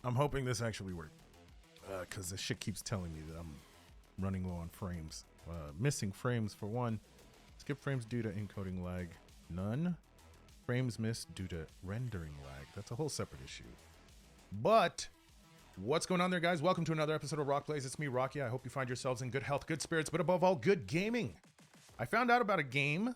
I'm hoping this actually worked. Because this shit keeps telling me that I'm running low on frames. Missing frames for one. Skip frames due to encoding lag. None. Frames missed due to rendering lag. That's a whole separate issue. But what's going on there, guys? Welcome to another episode of Rock Plays. It's me, Rocky. I hope you find yourselves in good health, good spirits, but above all, good gaming. I found out about a game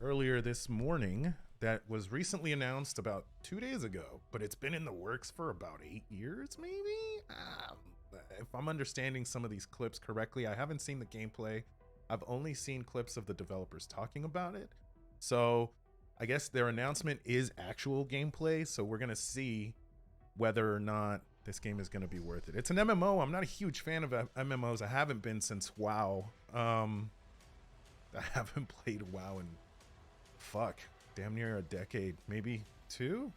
earlier this morning that was recently announced about 2 days ago, but it's been in the works for about 8 years, maybe? If I'm understanding some of these clips correctly, I haven't seen the gameplay. I've only seen clips of the developers talking about it. So I guess their announcement is actual gameplay, so we're going to see whether or not this game is going to be worth it. It's an MMO. I'm not a huge fan of MMOs. I haven't been since WoW. I haven't played WoW in, damn near a decade, maybe 2?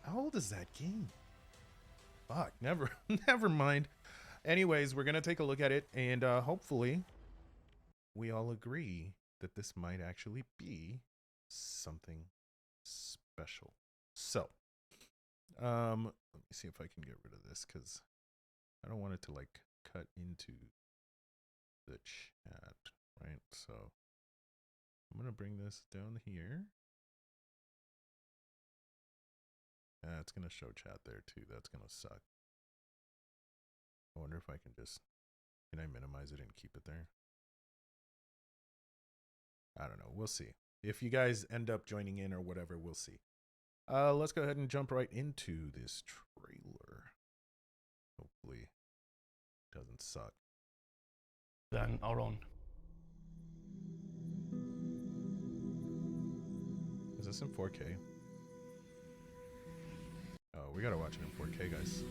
How old is that game? Never mind. Anyways, we're going to take a look at it, and hopefully we all agree that this might actually be something special. So, let me see if I can get rid of this, because I don't want it to, like, cut into the chat, right? So, I'm going to bring this down here. It's going to show chat there, too. That's going to suck. I wonder if I can I minimize it and keep it there? I don't know. We'll see. If you guys end up joining in or whatever, we'll see. Let's go ahead and jump right into this trailer. Hopefully it doesn't suck. Than our own. Is this in 4K? Oh, we gotta watch it in 4K, guys.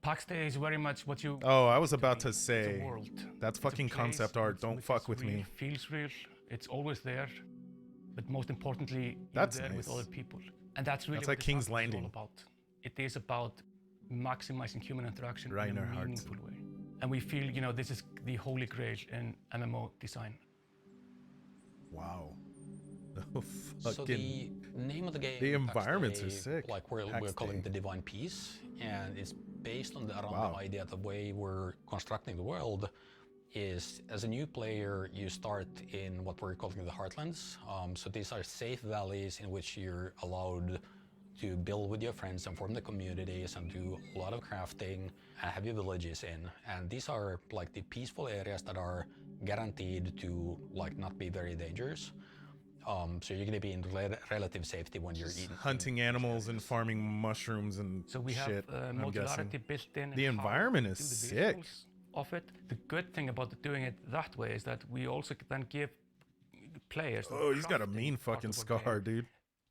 Pax Dei is very much what you... Oh, I was about to It's a say, world. that's It's a fucking place concept art. which Don't fuck with real, me. Feels real. It's always there. But most importantly, That's you're there with nice. other people. And that's really That's what like this King's art is all Landing. about. It is about maximizing human interaction Right in in a our hearts. meaningful way. And we feel, you know, this is the holy grail in MMO design. Wow. So the name of the game, the environments Pax are Dei, sick. like we're calling it the Divine Peace, and it's based on the idea the way we're constructing the world is, as a new player, you start in what we're calling the Heartlands. So these are safe valleys in which you're allowed to build with your friends and form the communities and do a lot of crafting and have your villages in. And these are like the peaceful areas that are guaranteed to like not be very dangerous. So you're going to be in relative safety when you're eating. Hunting animals and farming mushrooms and So we shit, have I'm guessing. modularity built in. The environment is do the sick. visuals of it. The good thing about doing it that way is that we also then give players... Oh, he's got a crafting mean part fucking of our scar, game dude.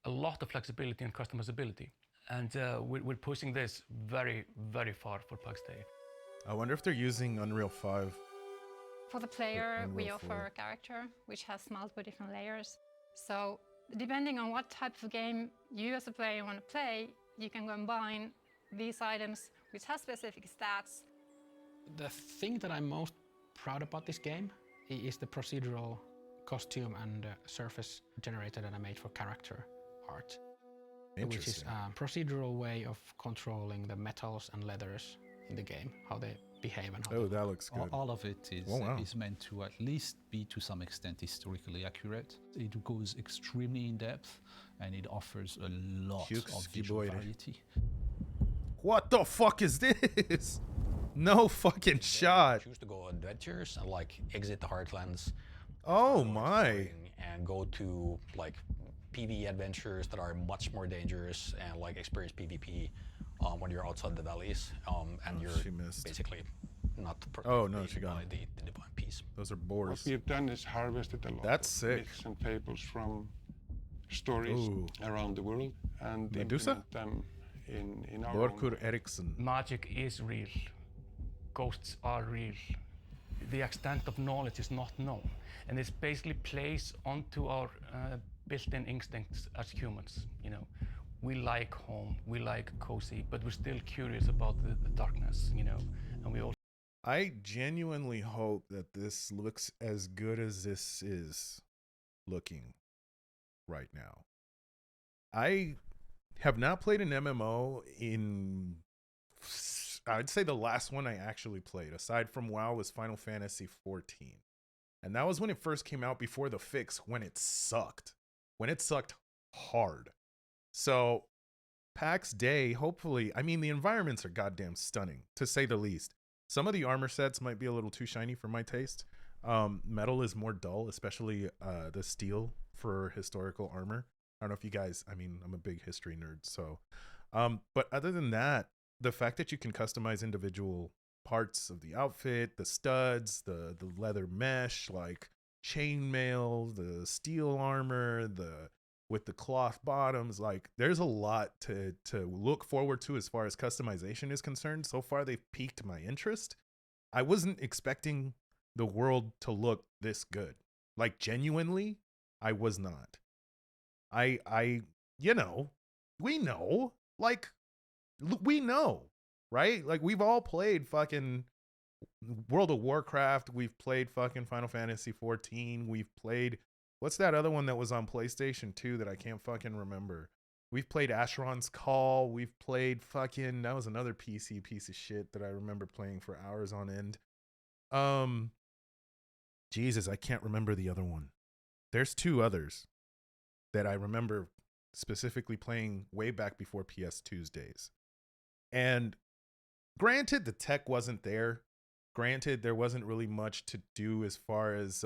a lot of flexibility and customizability. And we're pushing this very, very far for Pax Dei. I wonder if they're using Unreal 5. For the player, we Unreal offer 4. a character which has multiple different layers. So depending on what type of game you as a player want to play, you can combine these items which have specific stats. The thing that I'm most proud about this game is the procedural costume and surface generator that I made for character art. Which is a procedural way of controlling the metals and leathers in the game, how they behave and how that looks good. All of it is meant to at least be to some extent historically accurate. It goes extremely in depth and it offers a lot of visual variety. What the fuck is this? No fucking shot. Choose to go adventures and like exit the Heartlands. Oh my. And go to like PvE adventures that are much more dangerous and like experience PvP when you're outside the valleys and you're basically not protected by the Divine Peace. Those are boars. What we've done is harvested a lot of myths and fables from stories around the world and implement them in our own. Eriksson. Magic is real. Ghosts are real. The extent of knowledge is not known. And this basically plays onto our built-in instincts as humans, you know. We like home, we like cozy, but we're still curious about the darkness, you know, and we all... I genuinely hope that this looks as good as this is looking right now. I have not played an MMO in, I'd say the last one I actually played, aside from WoW, was Final Fantasy 14. And that was when it first came out before the fix, when it sucked. When it sucked hard. So, Pax Dei, hopefully, I mean, the environments are goddamn stunning, to say the least. Some of the armor sets might be a little too shiny for my taste. Metal is more dull, especially the steel for historical armor. I don't know if you guys, I mean, I'm a big history nerd, so. But other than that, the fact that you can customize individual parts of the outfit, the studs, the leather mesh, like chainmail, the steel armor, with the cloth bottoms, like there's a lot to look forward to as far as customization is concerned. So far, they've piqued my interest. I wasn't expecting the world to look this good. Like, genuinely, I was not. I you know, we know, like, we know, right? Like, we've all played fucking World of Warcraft. We've played fucking Final Fantasy 14. We've played, what's that other one that was on PlayStation 2 that I can't fucking remember? We've played Asheron's Call. We've played fucking, that was another PC piece of shit that I remember playing for hours on end. Jesus, I can't remember the other one. There's two others that I remember specifically playing way back before PS2's days. And granted, the tech wasn't there. Granted, there wasn't really much to do as far as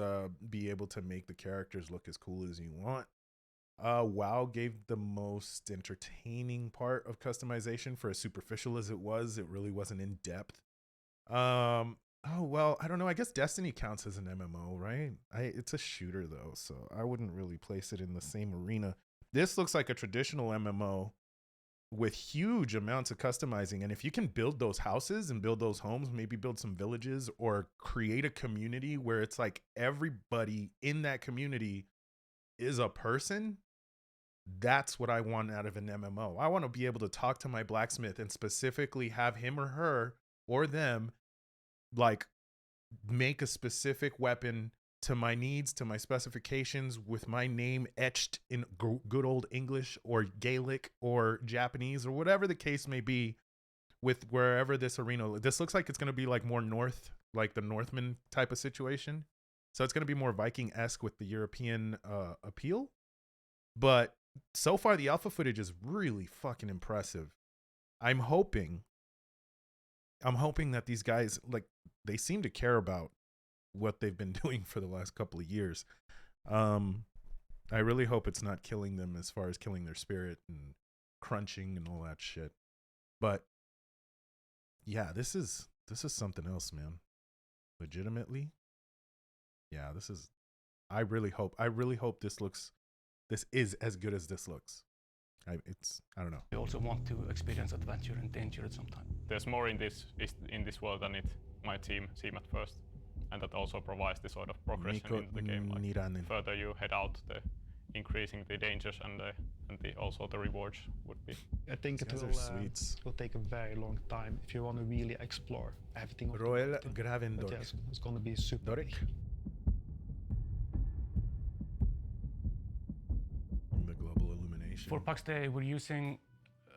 be able to make the characters look as cool as you want. WoW gave the most entertaining part of customization for as superficial as it was. It really wasn't in depth. Oh, well, I don't know. I guess Destiny counts as an MMO, right? It's a shooter, though, so I wouldn't really place it in the same arena. This looks like a traditional MMO with huge amounts of customizing. And if you can build those houses and build those homes, maybe build some villages or create a community where it's like everybody in that community is a person, that's what I want out of an MMO. I want to be able to talk to my blacksmith and specifically have him or her or them like make a specific weapon to my needs, to my specifications, with my name etched in good old English or Gaelic or Japanese or whatever the case may be, with wherever this arena. This looks like it's going to be like more north, like the Northman type of situation. So it's going to be more Viking-esque with the European appeal. But so far, the alpha footage is really fucking impressive. I'm hoping that these guys, like, they seem to care about what they've been doing for the last couple of years. I really hope it's not killing them as far as killing their spirit and crunching and all that shit. But yeah, this is something else, man. Legitimately. Yeah, I really hope this is as good as this looks. I don't know. We also want to experience adventure and danger at some time. There's more in this world than it might seem at first, and that also provides the sort of progression in the game. Like, further you head out, the increasing the dangers and also the rewards would be. I think it will take a very long time if you want to really explore everything. Roel Gravendor. Yes, it's going to be super. Doric. The global illumination. For Pax Dei, we're using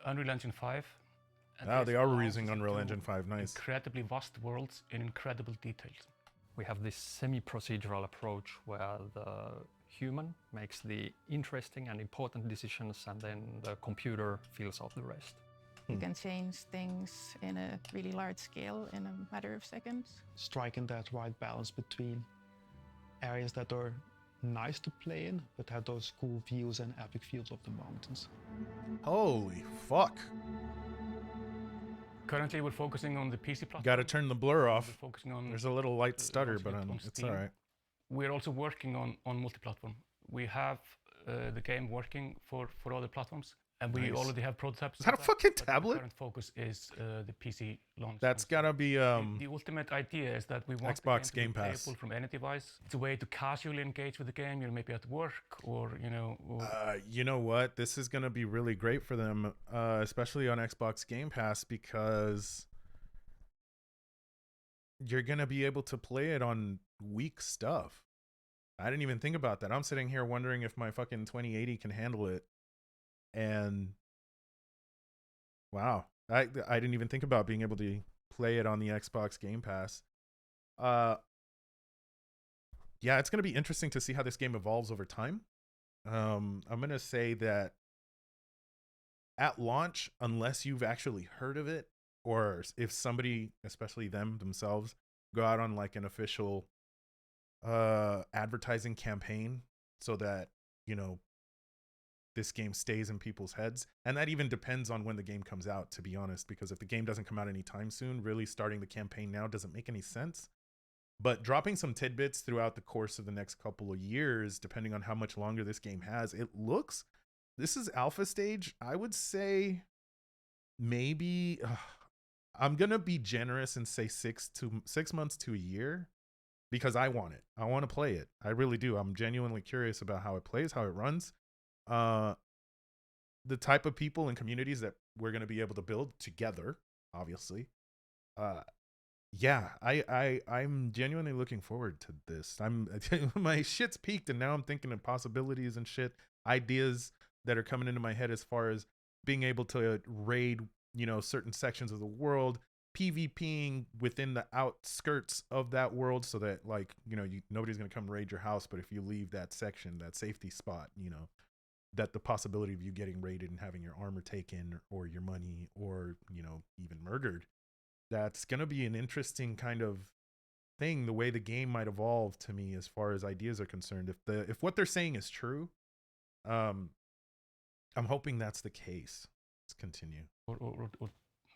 Unreal Engine 5. Oh, they are using Unreal Engine 5. Nice. Incredibly vast worlds in incredible details. We have this semi-procedural approach where the human makes the interesting and important decisions, and then the computer fills out the rest. You can change things in a really large scale in a matter of seconds. Striking that right balance between areas that are nice to play in, but have those cool views and epic views of the mountains. Holy fuck. Currently, we're focusing on the PC platform. Got to turn the blur off. We're focusing on There's a little light stutter, but it's all right. We're also working on multi-platform. We have the game working for other platforms, and we already have prototypes. Is that a fucking tablet? The current focus is the PC launch. That's gotta be the ultimate idea is that we want Xbox the game Game to be Pass playable from any device. It's a way to casually engage with the game. You're maybe at work or you know what? This is gonna be really great for them, especially on Xbox Game Pass, because you're gonna be able to play it on weak stuff. I didn't even think about that. I'm sitting here wondering if my fucking 2080 can handle it. And wow, I didn't even think about being able to play it on the Xbox Game Pass. Yeah, it's going to be interesting to see how this game evolves over time. I'm going to say that at launch, unless you've actually heard of it, or if somebody, especially themselves, go out on like an official advertising campaign so that, you know, this game stays in people's heads. And that even depends on when the game comes out, to be honest, because if the game doesn't come out anytime soon, really starting the campaign now doesn't make any sense. But dropping some tidbits throughout the course of the next couple of years, depending on how much longer this game has, this is alpha stage. I would say maybe, I'm going to be generous and say 6 months to a year, because I want it. I want to play it. I really do. I'm genuinely curious about how it plays, how it runs. The type of people and communities that we're going to be able to build together, obviously. Yeah, I'm genuinely looking forward to this. My shit's peaked, and now I'm thinking of possibilities and shit, ideas that are coming into my head as far as being able to raid, you know, certain sections of the world, PvPing within the outskirts of that world, so that, like, you know, nobody's gonna come raid your house, but if you leave that section, that safety spot, you know, that the possibility of you getting raided and having your armor taken or your money or, you know, even murdered, that's gonna be an interesting kind of thing, the way the game might evolve, to me, as far as ideas are concerned. If what they're saying is true, I'm hoping that's the case. Let's continue. Or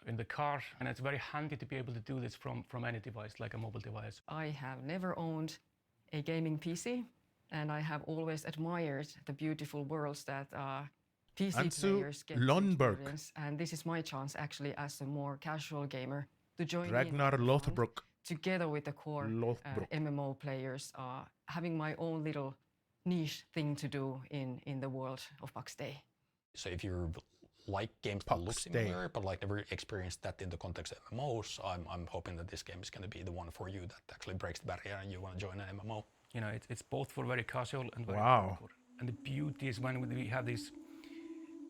in the car, and it's very handy to be able to do this from any device, like a mobile device. I have never owned a gaming PC, and I have always admired the beautiful worlds that PC players get to experience. And this is my chance, actually, as a more casual gamer, to join in together with the core MMO players, having my own little niche thing to do in the world of Pax Dei. So if you like games that look similar, but like never experienced that in the context of MMOs, I'm hoping that this game is going to be the one for you that actually breaks the barrier and you want to join an MMO. You know, it's both for very casual and very hardcore. And the beauty is when we have these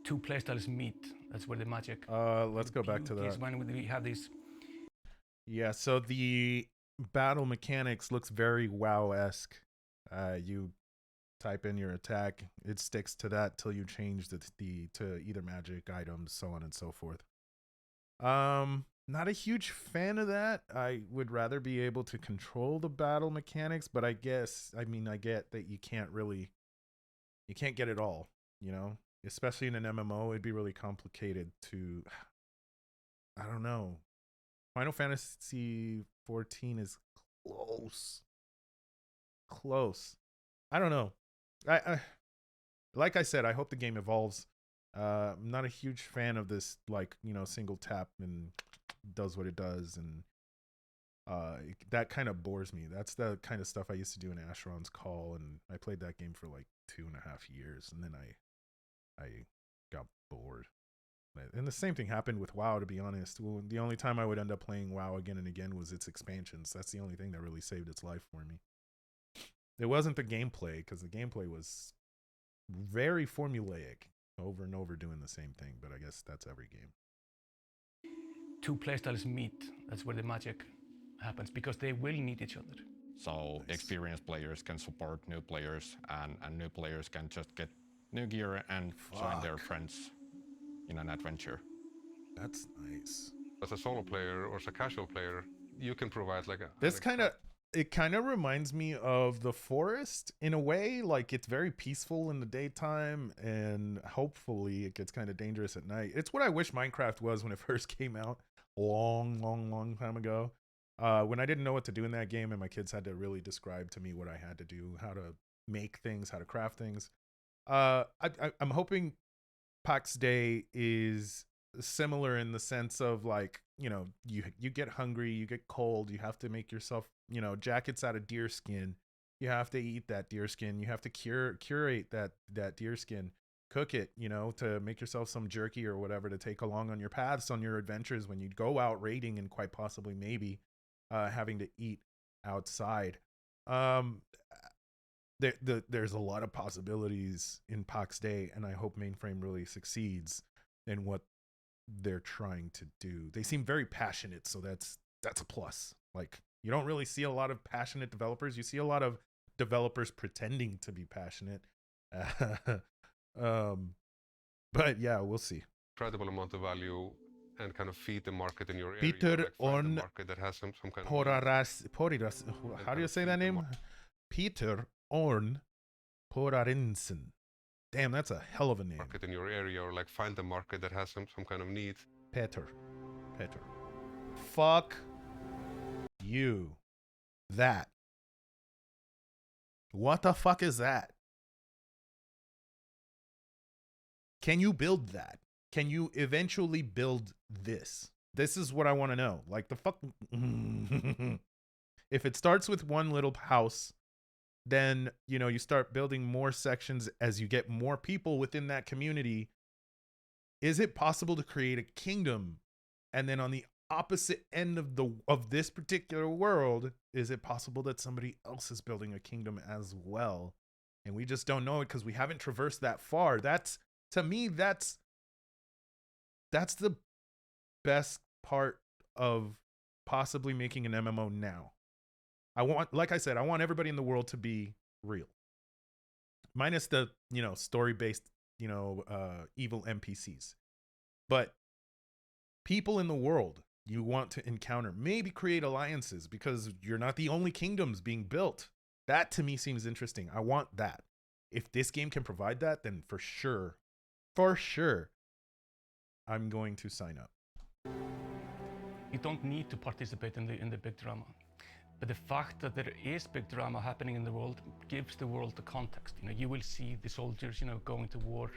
two playstyles meet, that's where the magic. Let's go back to that. Is when we have these. Yeah, so the battle mechanics looks very WoW-esque. You type in your attack, it sticks to that till you change to either magic items, so on and so forth. Not a huge fan of that. I would rather be able to control the battle mechanics, but I get that you can't get it all, you know, especially in an MMO. It'd be really complicated to, I don't know. Final Fantasy 14 is close. I don't know. I like I said, I hope the game evolves. I'm not a huge fan of this, like, you know, single tap and does what it does, and that kind of bores me. That's the kind of stuff I used to do in Asheron's Call, and I played that game for like 2.5 years, and then I got bored. And the same thing happened with WoW, to be honest. Well, the only time I would end up playing WoW again and again was its expansions. That's the only thing that really saved its life for me. It wasn't the gameplay, because the gameplay was very formulaic, over and over doing the same thing, but I guess that's every game. Two playstyles meet, that's where the magic happens, because they will need each other. So experienced players can support new players, and new players can just get new gear and join their friends in an adventure. That's nice. As a solo player or as a casual player, you can provide like a... It kind of reminds me of The Forest in a way. Like, it's very peaceful in the daytime, and hopefully it gets kind of dangerous at night. It's what I wish Minecraft was when it first came out, long time ago. When I didn't know what to do in that game, and my kids had to really describe to me what I had to do, how to make things, how to craft things. I'm hoping Pax Dei is similar in the sense of, like, you know, you get hungry, you get cold, you have to make yourself, you know, jackets out of deer skin. You have to eat that deer skin. You have to curate that deer skin, cook it, you know, to make yourself some jerky or whatever to take along on your paths, on your adventures when you go out raiding, and quite possibly maybe having to eat outside. there's a lot of possibilities in Pax Dei, and I hope Mainframe really succeeds in what they're trying to do. They seem very passionate, so that's a plus. Like, you don't really see a lot of passionate developers. You see a lot of developers pretending to be passionate. But yeah, we'll see. Incredible amount of value and kind of feed the market in your area. Peter like on the market that has some kind Poraras, how do you say that name? Peter Orn Porarinsen. Damn, that's a hell of a name. Market in your area, or like find the market that has some kind of need. Peter. Fuck you. That. What the fuck is that? Can you build that? Can you eventually build this? This is what I want to know. Like, the fuck. If it starts with one little house, then, you know, you start building more sections as you get more people within that community. Is it possible to create a kingdom? And then on the opposite end of this particular world, is it possible that somebody else is building a kingdom as well? And we just don't know it because we haven't traversed that far. That's, to me, that's the best part of possibly making an MMO now. Like I said, I want everybody in the world to be real. Minus the, you know, story-based, you know, evil NPCs. But people in the world you want to encounter, maybe create alliances, because you're not the only kingdoms being built. That to me seems interesting. I want that. If this game can provide that, then for sure, I'm going to sign up. You don't need to participate in the big drama. But the fact that there is big drama happening in the world gives the world the context. You know, you will see the soldiers, you know, going to war.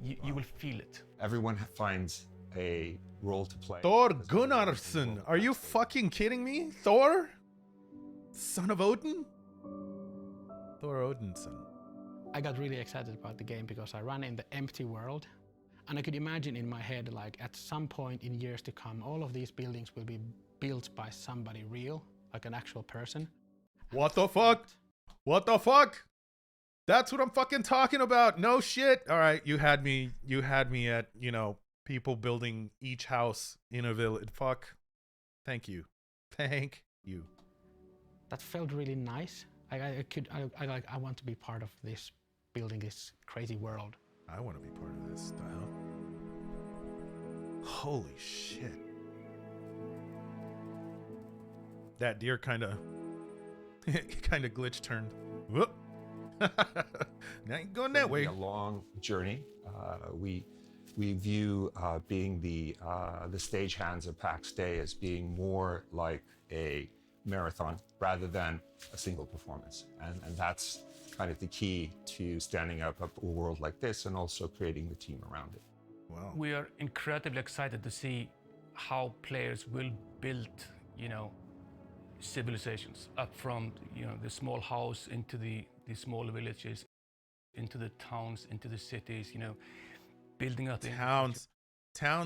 You will feel it. Everyone finds a role to play. Thor Gunnarsson. Are you fucking kidding me? Thor? Son of Odin? Thor Odinson. I got really excited about the game because I ran in the empty world. And I could imagine in my head, like, at some point in years to come, all of these buildings will be built by somebody real, like an actual person. What the fuck? What the fuck? That's what I'm fucking talking about. No shit. All right, you had me at, you know, people building each house in a village. Fuck. Thank you. Thank you. That felt really nice. I want to be part of this, building this crazy world. I want to be part of this style. Holy shit. That deer kind of glitch turned. Whoop. Now you're going that way. A long journey. We view being the stagehands of Pax Dei as being more like a marathon rather than a single performance, and that's kind of the key to standing up a world like this and also creating the team around it. Wow. We are incredibly excited to see how players will build, you know, civilizations up from, you know, the small house into the small villages, into the towns, into the cities, you know, building up towns,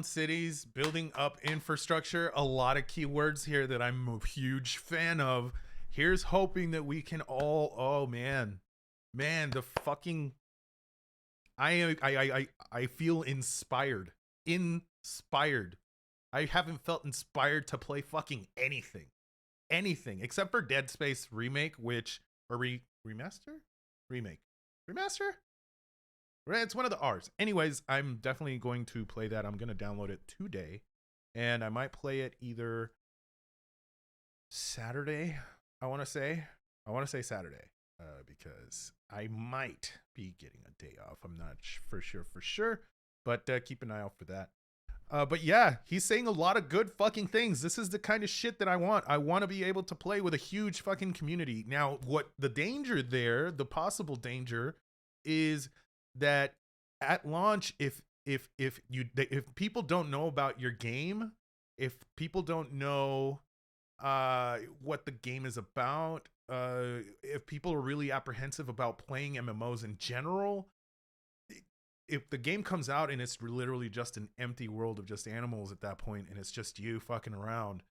cities, building up infrastructure. A lot of keywords here that I'm a huge fan of. Here's hoping that we can all, oh man, the fucking, I feel inspired. I haven't felt inspired to play fucking anything except for Dead Space remake, remaster. It's one of the R's. Anyways, I'm definitely going to play that. I'm going to download it today, and I might play it either Saturday. I want to say Saturday, because I might be getting a day off. I'm not for sure, but keep an eye out for that. But yeah, he's saying a lot of good fucking things. This is the kind of shit that I want. I want to be able to play with a huge fucking community. Now, what the danger there, the possible danger, is that at launch, if people don't know about your game, if people don't know what the game is about, if people are really apprehensive about playing MMOs in general, if the game comes out and it's literally just an empty world of just animals at that point, and it's just you fucking around,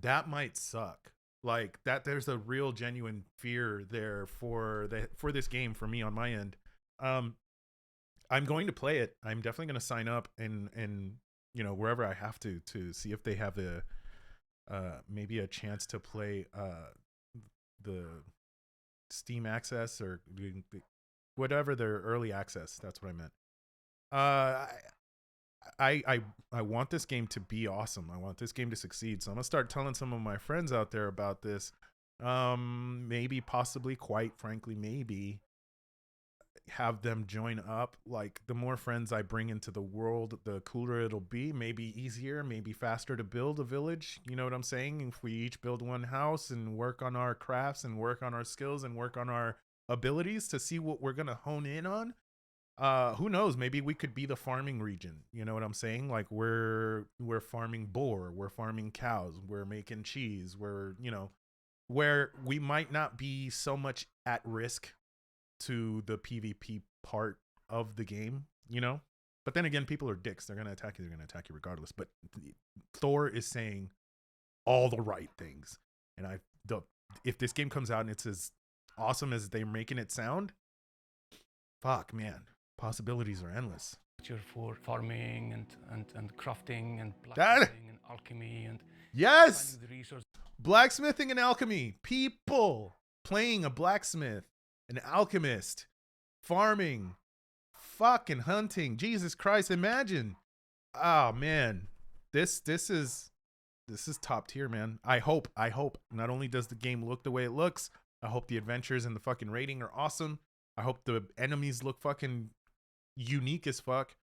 that might suck. Like that, there's a real genuine fear there for this game for me on my end. I'm going to play it. I'm definitely going to sign up and wherever I have to see if they have the maybe a chance to play the Steam access or whatever their early access. That's what I meant. I want this game to be awesome. I want this game to succeed. So I'm gonna start telling some of my friends out there about this. Maybe, possibly, quite frankly, maybe have them join up. Like, the more friends I bring into the world, the cooler it'll be. Maybe easier, maybe faster to build a village. You know what I'm saying? If we each build one house and work on our crafts and work on our skills and work on our abilities to see what we're gonna hone in on. Who knows? Maybe we could be the farming region. You know what I'm saying? Like we're farming boar, we're farming cows, we're making cheese, where we might not be so much at risk to the PvP part of the game, But then again, people are dicks. They're gonna attack you. They're gonna attack you regardless. But Thor is saying all the right things, and if this game comes out and it's as awesome as they're making it sound, fuck, man. Possibilities are endless. For farming and crafting and blacksmithing and alchemy and yes, blacksmithing and alchemy. People playing a blacksmith, an alchemist, farming, fucking hunting. Jesus Christ! Imagine. Oh man, this is top tier, man. I hope. Not only does the game look the way it looks, I hope the adventures and the fucking rating are awesome. I hope the enemies look fucking unique as fuck.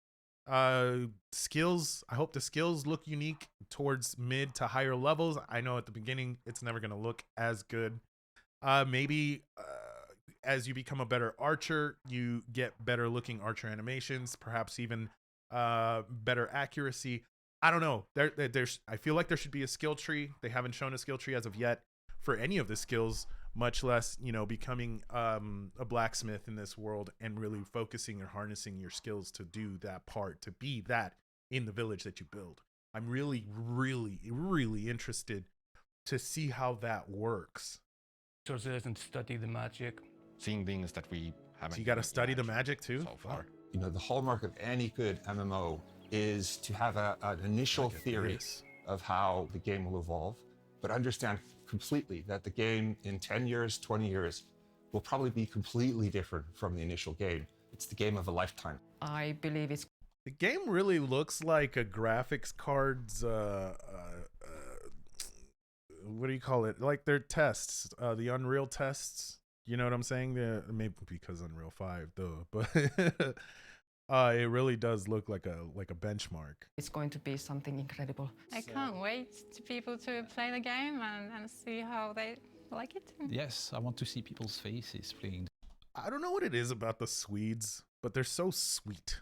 Skills, I hope the skills look unique towards mid to higher levels. I know at the beginning it's never going to look as good. Maybe as you become a better archer, you get better looking archer animations, perhaps even better accuracy. I don't know. I feel like there should be a skill tree. They haven't shown a skill tree as of yet for any of the skills, much less, becoming a blacksmith in this world and really focusing or harnessing your skills to do that part, to be that in the village that you build. I'm really, really, really interested to see how that works. Sources and study the magic. Seeing things that we haven't. So you got to study the magic too? So far. The hallmark of any good MMO is to have an initial theory of how the game will evolve, but understand completely that the game in 10 years, 20 years will probably be completely different from the initial game. It's the game of a lifetime. I believe it's... The game really looks like a graphics card's, what do you call it? Like their tests, the Unreal tests. You know what I'm saying? Maybe because Unreal 5, though, but it really does look like a benchmark. It's going to be something incredible. I can't wait to people to play the game and see how they like it. Yes, I want to see people's faces playing. I don't know what it is about the Swedes, but they're so sweet.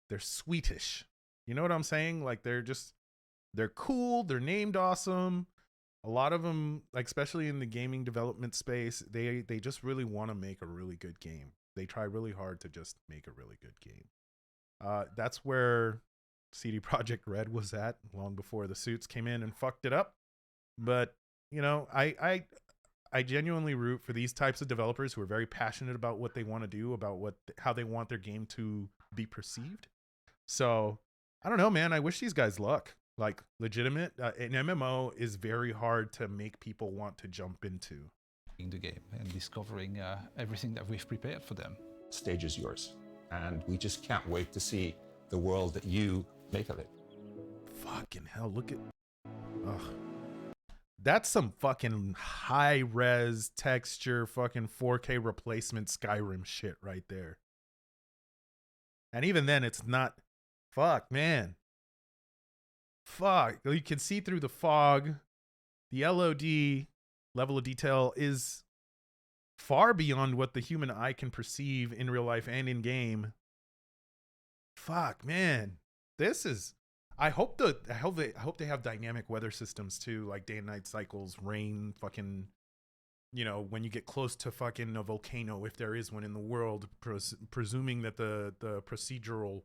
They're sweetish. You know what I'm saying? Like they're cool. They're named awesome. A lot of them, like especially in the gaming development space, they just really want to make a really good game. They try really hard to just make a really good game. That's where CD Projekt Red was at long before the suits came in and fucked it up. But I genuinely root for these types of developers who are very passionate about what they want to do, about how they want their game to be perceived. So I don't know, man. I wish these guys luck. Like legitimate, an MMO is very hard to make people want to jump into. In the game and discovering everything that we've prepared for them. Stage is yours, and we just can't wait to see the world that you make of it. Fucking hell, look at... Ugh. That's some fucking high-res texture fucking 4K replacement Skyrim shit right there. And even then, it's not... Fuck, man. Fuck. You can see through the fog. The LOD, level of detail, is far beyond what the human eye can perceive in real life and in game. Fuck, man. This is... I hope they have dynamic weather systems too, like day and night cycles, rain, fucking, when you get close to fucking a volcano, if there is one in the world, presuming that the procedural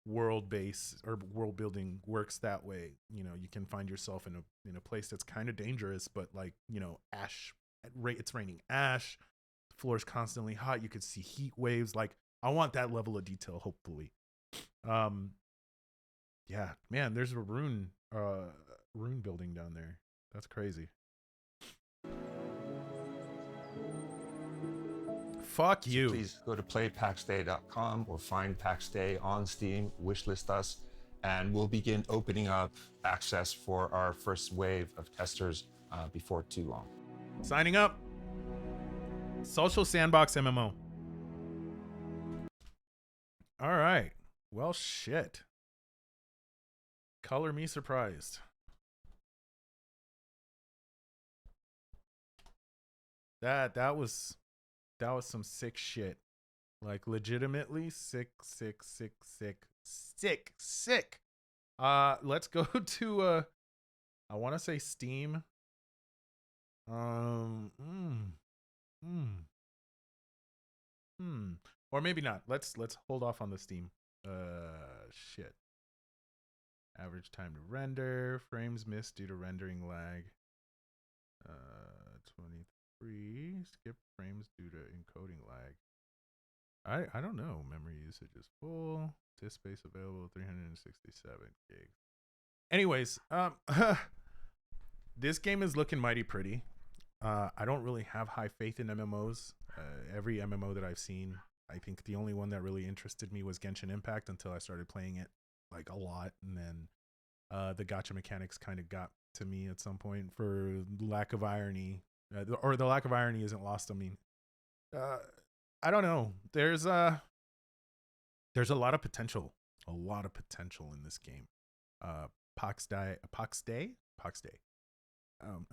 world base or world building works that way. You know, you can find yourself in a place that's kind of dangerous, but like, you know, ash, it's raining ash, the floor is constantly hot, you could see heat waves. Like, I want that level of detail, hopefully. Yeah, man, there's a rune building down there. That's crazy. Fuck you. So please go to playpaxdei.com or find PaxDei on Steam, wishlist us, and we'll begin opening up access for our first wave of testers before too long. Signing up. Social Sandbox MMO. All right. Well, shit. Color me surprised. That was some sick shit. Like, legitimately sick. Let's go to I want to say Steam. Or maybe not. Let's hold off on the Steam. Shit. Average time to render, frames missed due to rendering lag. 23. Skip frames due to encoding lag. I don't know. Memory usage is full. Disk space available 367 gigs. Anyways, this game is looking mighty pretty. I don't really have high faith in MMOs. Every MMO that I've seen, I think the only one that really interested me was Genshin Impact until I started playing it like a lot, and then the gacha mechanics kind of got to me at some point for lack of irony, or the lack of irony isn't lost on me. I don't know. There's a lot of potential, in this game. PaxDei. I'm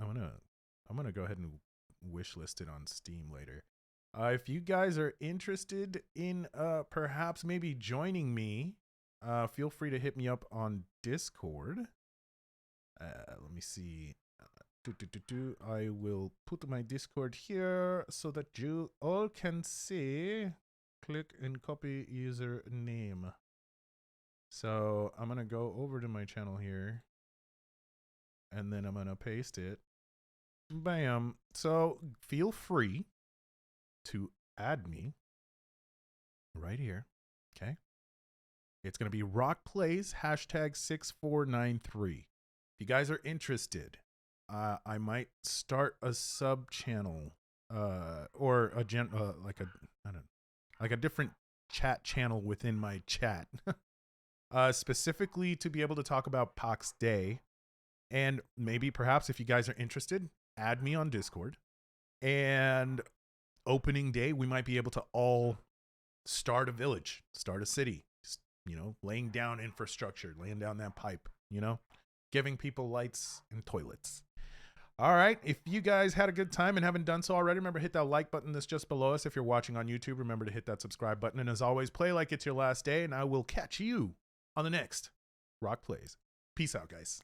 gonna go ahead and wishlist it on Steam later. If you guys are interested in perhaps maybe joining me, feel free to hit me up on Discord. Let me see. I will put my Discord here so that you all can see. Click and copy username. So I'm going to go over to my channel here, and then I'm going to paste it. Bam. So feel free to add me right here. Okay. It's going to be RockPlays #6493. If you guys are interested, I might start a sub channel, or a like a different chat channel within my chat, specifically to be able to talk about Pax Dei, and maybe perhaps if you guys are interested, add me on Discord. And opening day, we might be able to all start a village, start a city. Just, you know, laying down infrastructure, laying down that pipe. You know, giving people lights and toilets. All right. If you guys had a good time and haven't done so already, remember, hit that like button that's just below us. If you're watching on YouTube, remember to hit that subscribe button. And as always, play like it's your last day, and I will catch you on the next Rock Plays. Peace out, guys.